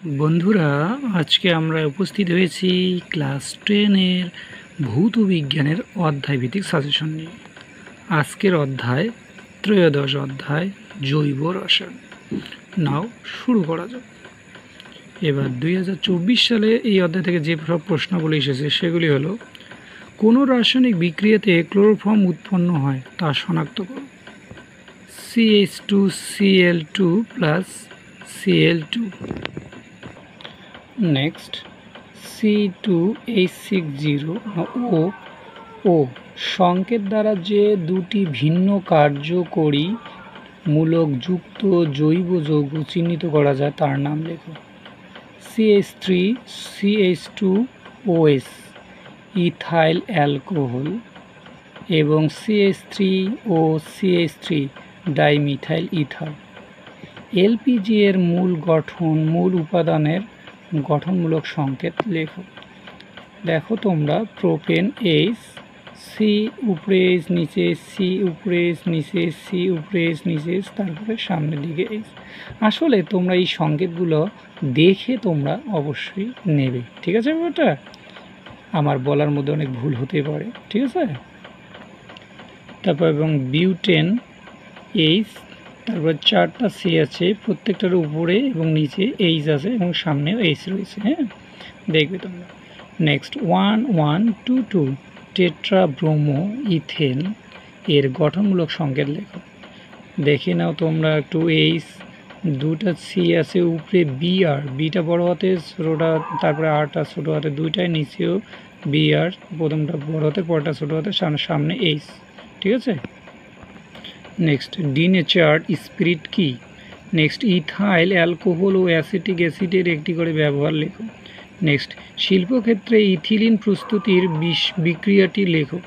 বন্ধুরা, আজকে আমরা উপস্থিত হয়েছি ক্লাস 10-এর ভৌত বিজ্ঞানের অধ্যায়ভিত্তিক সাজেশন নিয়ে। আজকের অধ্যায় ত্রয়োদশ অধ্যায় জৈব রসায়ন। নাও শুরু করা যাক। এবার 2024 সালে এই অধ্যায় থেকে যে সব প্রশ্নগুলি এসেছে সেগুলি হলো, কোনো রাসায়নিক বিক্রিয়াতে ক্লোরোফর্ম উৎপন্ন হয় তা শনাক্ত করো। CH2Cl2 plus Cl2, next C2H6O ও সংকেত দ্বারা যে দুটি ভিন্ন কার্যকরী মূলক যুক্ত জৈব যৌগ চিহ্নিত করা যায় তার নাম লেখো। CH3CH2OS ইথাইল অ্যালকোহল এবং CH3OCH3 ডাইমিথাইল ইথার। এলপিজি এর মূল উপাদানের গঠনমূলক সংকেত লেখো। দেখো তোমরা, প্রোপেন H, সি উপরে H নিচে, সি উপরে H নিচে, সি উপরে H নিচে, তারপরে সামনের দিকে H। আসলে তোমরা এই সংকেতগুলো দেখে তোমরা অবশ্যই নেবে, ঠিক আছে? ব্যাপারটা আমার বলার মধ্যে অনেক ভুল হতে পারে, ঠিক আছে? তারপর এবং বিউটেন H, তারপর 4টা সি আছে, প্রত্যেকটার উপরে এবং নিচে H আছে এবং সামনেও H রয়েছে। হ্যাঁ, দেখবে তোমরা। নেক্সট 1122 টেট্রাব্রোমো ইথেন এর গঠনমূলক সংকেত লেখো। দেখে নাও তোমরা একটু। H, 2টা সি আছে, উপরে বিআর, বিটা বড় হাতে, ছোটোটা, তারপরে আরটা ছোটো হাতে, দুইটাই নিচেও বিআর, প্রথমটা বড় হাতে, পরটা ছোটো হাতে, সামনে H, ঠিক আছে? নেক্সট ডিনেচার্ড স্পিরিট কি? নেক্সট ইথাইল অ্যালকোহল ও অ্যাসিটিক অ্যাসিডের একটি করে ব্যবহার লেখো। নেক্সট শিল্পক্ষেত্রে ইথিলিন প্রস্তুতির বিক্রিয়াটি লেখো।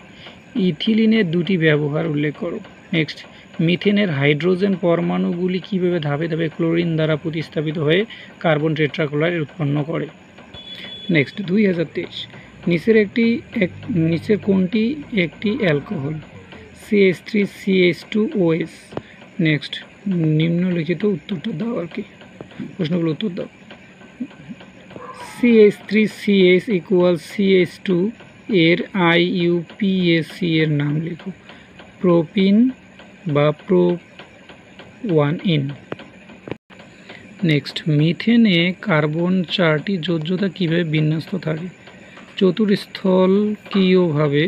ইথিলিনের দুটি ব্যবহার উল্লেখ করো। নেক্সট মিথেনের হাইড্রোজেন পরমাণুগুলি কীভাবে ধাপে ধাপে ক্লোরিন দ্বারা প্রতিস্থাপিত হয়ে কার্বন টেট্রাক্লোরাইড উৎপন্ন করে। নেক্সট 2023 নিচের কোনটি একটি অ্যালকোহল? CH3CH2OS। নেক্সট নিম্নলিখিত উত্তরটা দাও আর কি, প্রশ্নগুলো উত্তর দাও। CH3CH = CH2 এর IUPAC এর নাম লেখো। প্রোপিন বা Pro1N। নেক্সট মিথেনে কার্বন 4টি যোজ্যতা কীভাবে বিন্যস্ত থাকে? চতুর্স্থলকীয়ভাবে,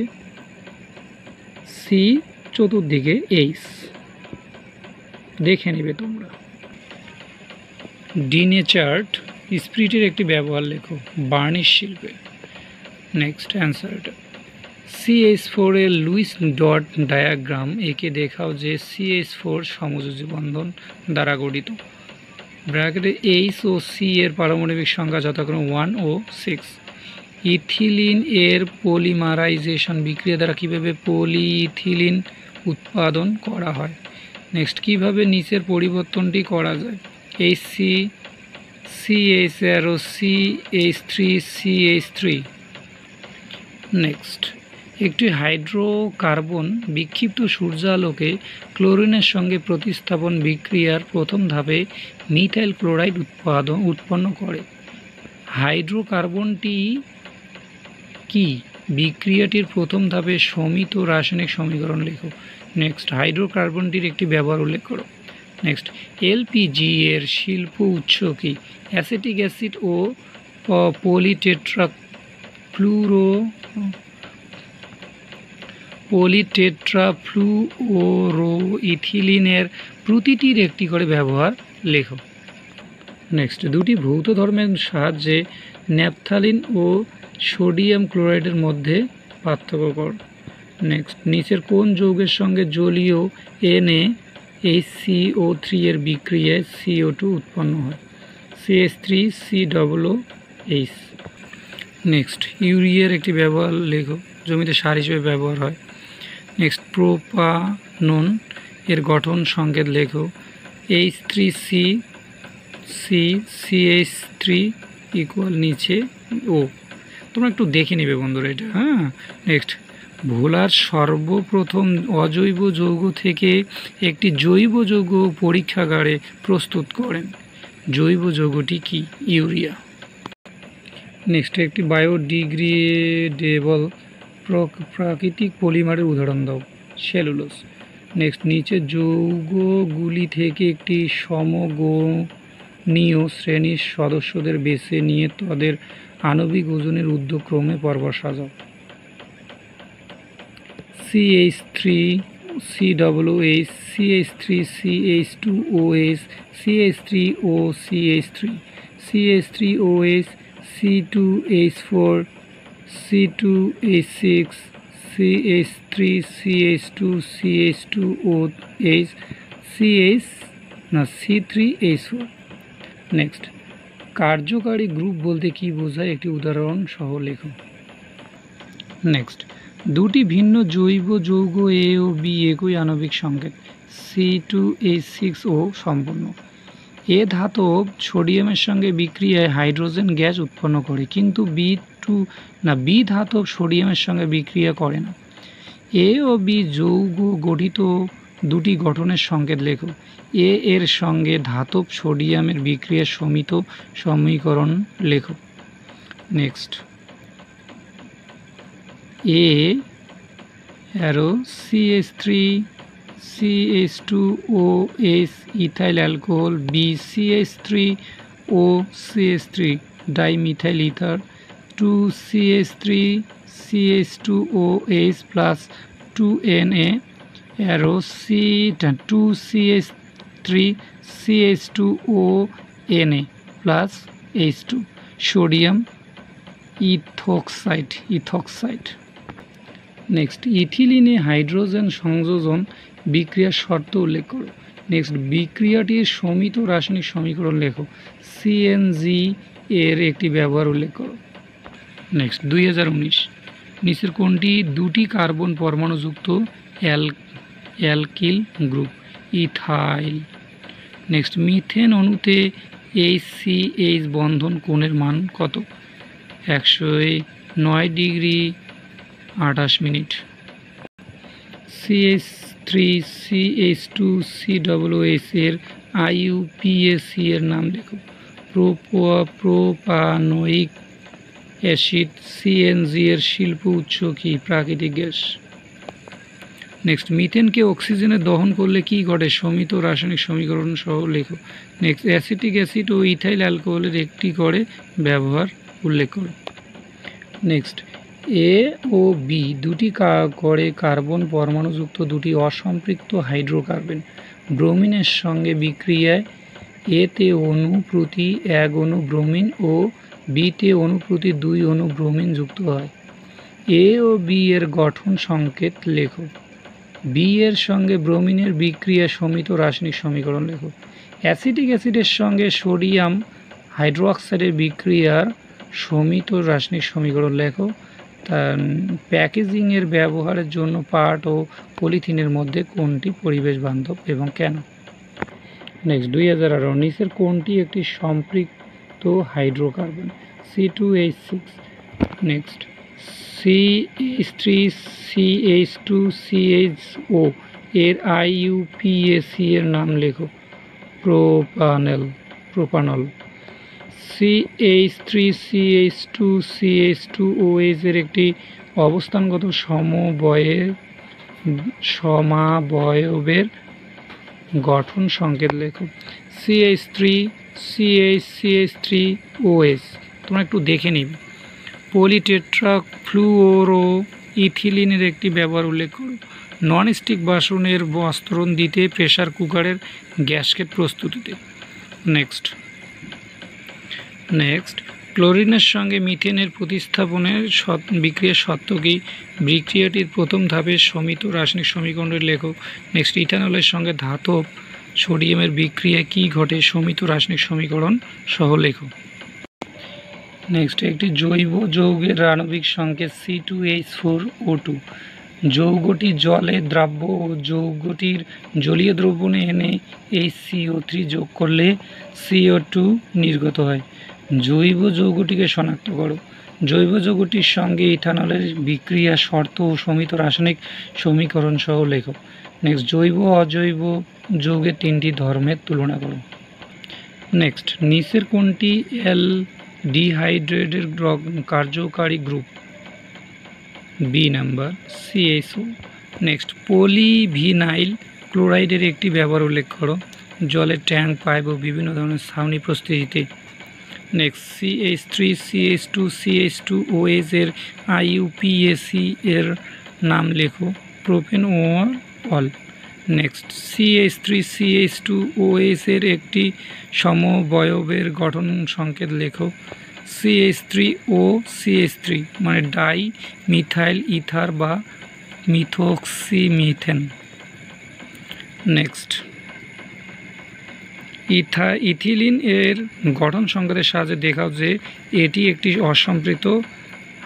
সি চতুর্দিকে H। দেখে নেবে তোমরা। ডিনেচার্ড স্পিরিটের একটি ব্যবহার লেখো বার্নিশ শিল্পে। নেক্সট অ্যান্সারটা CH4 এর লুইস ডট ডায়াগ্রাম একে দেখাও যে CH4 সমযোজী বন্ধন দ্বারা গঠিত। ব্র্যাকেটে H ও C এর পারমাণবিক সংখ্যা যথাক্রমে 1 ও 6। ইথিলিন এর পলিমারাইজেশন বিক্রিয়া দ্বারা কীভাবে পলিইথিলিন উৎপাদন করা হয়? নেক্সট কিভাবে নিচের পরিবর্তনটি করা যায়? HCCH ও CH3CH3। নেক্সট একটি হাইড্রোকার্বন বিক্ষিপ্ত সূর্যালোকে ক্লোরিনের সঙ্গে প্রতিস্থাপন বিক্রিয়ার প্রথম ধাপে মিথাইল ক্লোরাইড উৎপন্ন করে। হাইড্রোকার্বনটি কি? বিক্রিয়াটির প্রথম ধাপে সমিত রাসায়নিক সমীকরণ লেখো। নেক্সট হাইড্রোকার্বনটির একটি ব্যবহার উল্লেখ করো। নেক্সট এলপিজি এর শিল্প উৎস কি? অ্যাসিটিক অ্যাসিড ও পলিটেট্রাফ্লুওরোইথিলিনের প্রতিটির একটি করে ব্যবহার লেখো। নেক্সট দুটি ভৌত ধর্মের সাহায্যে ন্যাপথালিন ও সোডিয়াম ক্লোরাইডের মধ্যে পার্থক্য কর। নেক্সট নিচের কোন যৌগের সঙ্গে জলীয় NaHCO3 এর বিক্রিয়ায় CO2 উৎপন্ন হয়? CH3COOH। নেক্সট ইউরিয়ার একটি ব্যবহার লেখো, জমিতে সার হিসেবে ব্যবহার হয়। নেক্সট প্রোপানন এর গঠন সংকেত লেখো। H3CCH3 = নিচে O। তোমরা একটু দেখে নেবে বন্ধুরা এটা। হ্যাঁ, নেক্সট ভোলার সর্বপ্রথম অজৈব যৌগ থেকে একটি জৈব যৌগ পরীক্ষাগারে প্রস্তুত করেন। জৈব যৌগটি কি? ইউরিয়া। নেক্সট একটি বায়োডিগ্রেডেবল প্রাকৃতিক পলিমারের উদাহরণ দাও। সেলুলোজ। নেক্সট নিচের যৌগগুলি থেকে একটি সমগোণীয় শ্রেণীর সদস্যদের বেছে নিয়ে তাদের আণবিক ওজনের ঊর্ধ্বক্রমে পরপর সাজাও। CH3 COOH, CH3 CH2OH, CH3O CH3, CH3OH, C2H4, C2H6, CH3 CH2 CH2OH, C3H4। Next কার্যকারী গ্রুপ বলতে কি বোঝায় একটি উদাহরণ সহ লেখো। নেক্সট দুটি ভিন্ন জৈব যৌগ এ ও বি একই আণবিক সংকেত C2H6O সম্পন্ন। এ ধাতব সোডিয়ামের সঙ্গে বিক্রিয়ায় হাইড্রোজেন গ্যাস উৎপন্ন করে, কিন্তু বি ধাতব সোডিয়ামের সঙ্গে বিক্রিয়া করে না। এ ও বি যৌগ গঠিত দুটি গঠনের সংকেত লেখো। এ এর সঙ্গে ধাতব সোডিয়ামের বিক্রিয়ার সমিত সমীকরণ লেখো। Next A arrow CH3 CH2OH ethyl alcohol, B CH3O CH3 dimethyl ether, 2CH3 CH2OH plus 2Na arrow 2CH3 CH2ONa plus H2 sodium ethoxide. Next ইথিলিনে হাইড্রোজেন সংযোজন বিক্রিয়ার শর্ত উল্লেখ করো। নেক্সট বিক্রিয়াটির সমিত রাসায়নিক সমীকরণ লেখো। CNG এর একটি ব্যবহার উল্লেখ করো। নেক্সট 2019 নিচের কোনটি দুটি কার্বন পরমাণুযুক্ত alkyl group? Ethyl. Next methane অণুতে HCH বন্ধন কোণের মান কত? 109 degree 28 minute. CH3 CH2 COOH এর IUPAC এর নাম লেখো। Propanoic acid. CNG এর শিল্প উৎস কি? প্রাকৃতিক গ্যাস। নেক্সট মিথেনকে অক্সিজেনে দহন করলে কি ঘটে? সমিত রাসায়নিক সমীকরণ সহ লেখো। নেক্সট অ্যাসিটিক অ্যাসিড ও ইথাইল অ্যালকোহলের একটি করে ব্যবহার উল্লেখ করো। নেক্সট এ ও বি দুটি করে কার্বন পরমাণুযুক্ত দুটি অসম্পৃক্ত হাইড্রোকার্বন ব্রোমিনের সঙ্গে বিক্রিয়ায় এতে অণু প্রতি 1 অণু ব্রোমিন ও বিতে অণু প্রতি 2 অণু ব্রোমিন যুক্ত হয়। এ ও বি এর গঠন সংকেত লেখো। বি এর সঙ্গে ব্রোমিনের বিক্রিয়া সমিত রাসায়নিক সমীকরণ লেখো। অ্যাসিটিক অ্যাসিডের সঙ্গে সোডিয়াম হাইড্রোক্সাইডের বিক্রিয়ার সমিত রাসায়নিক সমীকরণ লেখো। প্যাকেজিংয়ের ব্যবহারের জন্য পাট ও পলিথিনের মধ্যে কোনটি পরিবেশ বান্ধব এবং কেন? নেক্সট 2018 নিচের কোনটি একটি সম্পৃক্ত hydrocarbon? C2H6। Next CH3 CH2 CHO এর IUPAC এর নাম লেখো। প্রোপানল। CH3 CH2 CH2OH এর একটি অবস্থানগত সমাবয়বের গঠন সংকেত লেখো। CH3 CH3OH তোমরা একটু দেখে নিবে। পলিটেট্রাফ্লুওরো ইথিলিনের একটি ব্যবহার উল্লেখ করো। ননস্টিক বাসনের বস্ত্রণ দিতে, প্রেসার কুকারের গ্যাসকেট প্রস্তুতিতে। নেক্সট ক্লোরিনের সঙ্গে মিথেনের প্রতিস্থাপনের বিক্রিয়ার শর্ত কি? বিক্রিয়াটির প্রথম ধাপের সমিত রাসায়নিক সমীকরণের লেখো। নেক্সট ইথানলের সঙ্গে ধাতব সোডিয়ামের বিক্রিয়ায় কি ঘটে? সমিত রাসায়নিক সমীকরণ সহ লেখো। নেক্সট একটি জৈব যৌগের আণবিক সংকেত C2H4O2। যৌগটি জলে দ্রাব্য ও যৌগটির জলীয় দ্রবণে এনে HCO3 যোগ করলে CO2 নির্গত হয়। জৈব যৌগটিকে শনাক্ত করো। জৈব যৌগটির সঙ্গে ইথানলের বিক্রিয়া শর্ত ও সমিত রাসায়নিক সমীকরণ সহ লেখো। নেক্সট জৈব অজৈব যৌগের 3টি ধর্মের তুলনা করো। নেক্সট, নিচের কোনটি অ্যালডিহাইডের কার্যকারী group? B number CHO। Next, polyvinyl ক্লোরাইডের একটি ব্যবহার উল্লেখ করো। জলের ট্যাঙ্ক, পাইপ ও বিভিন্ন ধরনের ছাউনি প্রস্তুতিতে। নেক্সট, CH3 CH2 CH2OH এর IUPAC এর নাম লেখো। প্রোপেন ও অল। নেক্সট, CH3 CH2OH এর একটি সমবয়বের গঠন সংকেত লেখো। CH3O CH3 মানে ডাই মিথাইল ইথার বা মিথোক্সিমিথেন। নেক্সট, ইথিলিন এর গঠন সংকেতের সাহায্যে দেখাও যে এটি একটি অসম্পৃক্ত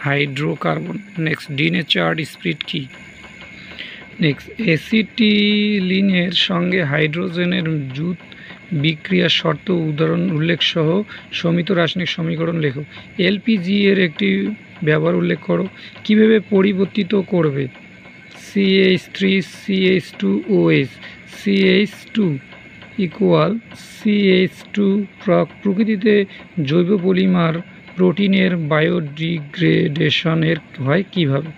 হাইড্রোকার্বন। নেক্সট, ডিনেচার্ড স্পিরিট কি? নেক্সট, অ্যাসিটিলিনের সঙ্গে হাইড্রোজেনের জুট বিক্রিয়ার শর্ত উদাহরণ উল্লেখ সহ সমিত রাসায়নিক সমীকরণ লেখো। LPG এর একটি ব্যবহার উল্লেখ করো। কিভাবে পরিবর্তিত করবে? CH3 CH2OH CH2 equal CH2। প্রকৃতিতে জৈব পলিমার প্রোটিনের বায়োডিগ্রেডেশনের হয় কিভাবে?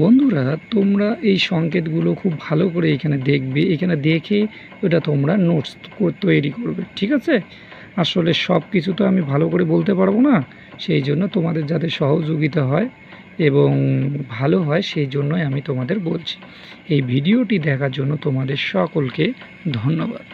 বন্ধুরা, তোমরা এই সংকেতগুলো খুব ভালো করে এখানে দেখবে, এখানে দেখে ওটা তোমরা নোটস তৈরি করবে, ঠিক আছে? আসলে সব কিছু তো আমি ভালো করে বলতে পারবো না, সেই জন্য তোমাদের যাতে সহযোগিতা হয় এবং ভালো হয় সেই জন্যই আমি তোমাদের বলছি। এই ভিডিওটি দেখার জন্য তোমাদের সকলকে ধন্যবাদ।